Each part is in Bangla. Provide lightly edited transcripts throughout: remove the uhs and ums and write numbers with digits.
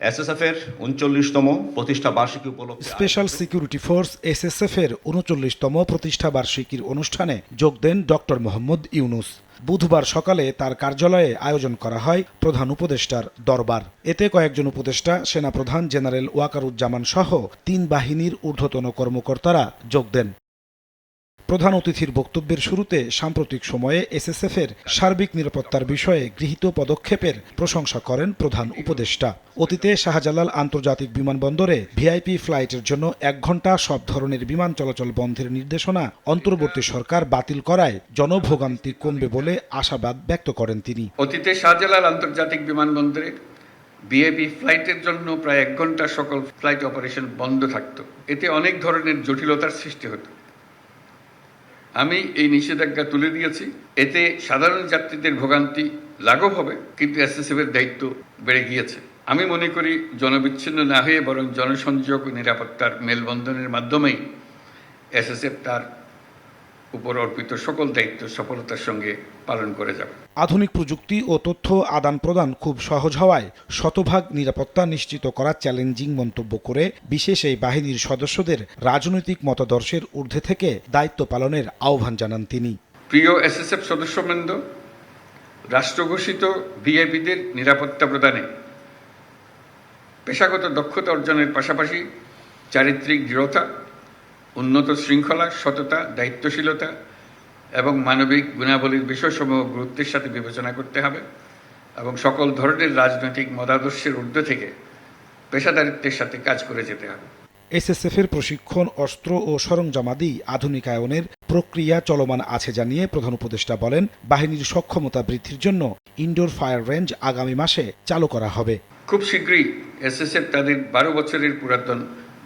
এসএসএফ এর ৩৯তম প্রতিষ্ঠা বার্ষিকী উপলক্ষে স্পেশাল সিকিউরিটি ফোর্স এসএসএফ এর ৩৯তম প্রতিষ্ঠা বার্ষিকীর অনুষ্ঠানে যোগ দেন ডক্টর মোহাম্মদ ইউনুস। বুধবার সকালে তার কার্যালয়ে আয়োজন করা হয় প্রধান উপদেষ্টার দরবার। এতে কয়েকজন উপদেষ্টা, সেনাপ্রধান জেনারেল ওয়াকারুজ্জামান সহ ৩ বাহিনীর ঊর্ধ্বতন কর্মকর্তারা যোগ দেন। প্রধান অতিথির বক্তব্যের শুরুতে সাম্প্রতিক সময়ে এসএসএফের সার্বিক নিরাপত্তার বিষয়ে গৃহীত পদক্ষেপের প্রশংসা করেন প্রধান উপদেষ্টা। অতীতে শাহজালাল আন্তর্জাতিক বিমানবন্দরে ভিআইপি ফ্লাইটের জন্য ১ ঘণ্টা সব ধরনের বিমান চলাচল বন্ধের নির্দেশনা অন্তর্বর্তী সরকার বাতিল করায় জনভোগান্তি কমবে বলে আশাবাদ ব্যক্ত করেন তিনি। অতীতে শাহজালাল আন্তর্জাতিক বিমানবন্দরে ভিআইপি ফ্লাইটের জন্য প্রায় ১ ঘণ্টা সকল ফ্লাইট অপারেশন বন্ধ থাকত। এতে অনেক ধরনের জটিলতার সৃষ্টি হতো। আমি এই নিষেধাজ্ঞা তুলে দিয়েছি। এতে সাধারণ যাত্রীদের ভোগান্তি লাঘব হবে, কিন্তু এসএসএফ এর দায়িত্ব বেড়ে গিয়েছে। আমি মনে করি জনবিচ্ছিন্ন না হয়ে বরং জনসংযোগ ও নিরাপত্তার মেলবন্ধনের মাধ্যমেই এসএসএফ তার উপর অর্পিত সকল দায়িত্ব সফলতার সঙ্গে পালন করে যাবে। আধুনিক প্রযুক্তি ও তথ্য আদান প্রদান খুব সহজ হওয়ায় শতভাগ নিরাপত্তা নিশ্চিত করা চ্যালেঞ্জিং মন্তব্য করে বিশেষ এই বাহিনীর সদস্যদের রাজনৈতিক মতাদর্শের ঊর্ধ্বে থেকে দায়িত্ব পালনের আহ্বান জানান তিনি। প্রিয় এসএসএফ সদস্যবৃন্দ, রাষ্ট্রঘোষিত ভিআইপিদের নিরাপত্তা প্রদানে পেশাগত দক্ষতা অর্জনের পাশাপাশি চারিত্রিক দৃঢ়তা, উন্নত শৃঙ্খলা, সততা, দায়িত্বশীলতা এবং মানবিক গুণাবলীর বিষয়সমূহ গুরুত্বের সাথে বিবেচনা করতে হবে এবং সকল ধরনের রাজনৈতিক মতাদর্শের ঊর্ধ্বে থেকে পেশাদারিত্বের সাথে কাজ করে যেতে হবে। এসএসএফ এর প্রশিক্ষণ, অস্ত্র ও সরঞ্জামাদি আধুনিকায়নের প্রক্রিয়া চলমান আছে জানিয়ে প্রধান উপদেষ্টা বলেন, বাহিনীর সক্ষমতা বৃদ্ধির জন্য ইনডোর ফায়ার রেঞ্জ আগামী মাসে চালু করা হবে। খুব শীঘ্রই এসএসএফ তাদের ১২ বছরের পুরাতন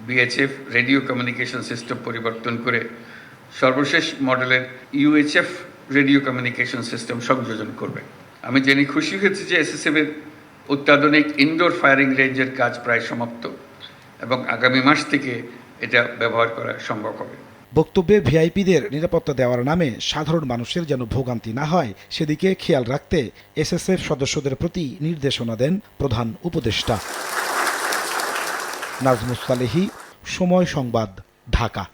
বিএইচএফ রেডিও কমিউনিকেশন সিস্টেম পরিবর্তন করে সর্বশেষ মডেলের ইউএইচএফ রেডিও কমিউনিকেশন সিস্টেম সংযোজন করবে। আমি জেনে খুশি হয়েছি যে এসএসএফ এর অত্যাধুনিক ইনডোর ফায়ারিং রেঞ্জের কাজ প্রায় সমাপ্ত এবং আগামী মাস থেকে এটা ব্যবহার করা সম্ভব হবে। বক্তব্যে ভিআইপিদের নিরাপত্তা দেওয়ার নামে সাধারণ মানুষের যেন ভোগান্তি না হয় সেদিকে খেয়াল রাখতে এসএসএফ সদস্যদের প্রতি নির্দেশনা দেন প্রধান উপদেষ্টা। নাজমুস সালেহী, সময় সংবাদ, ঢাকা।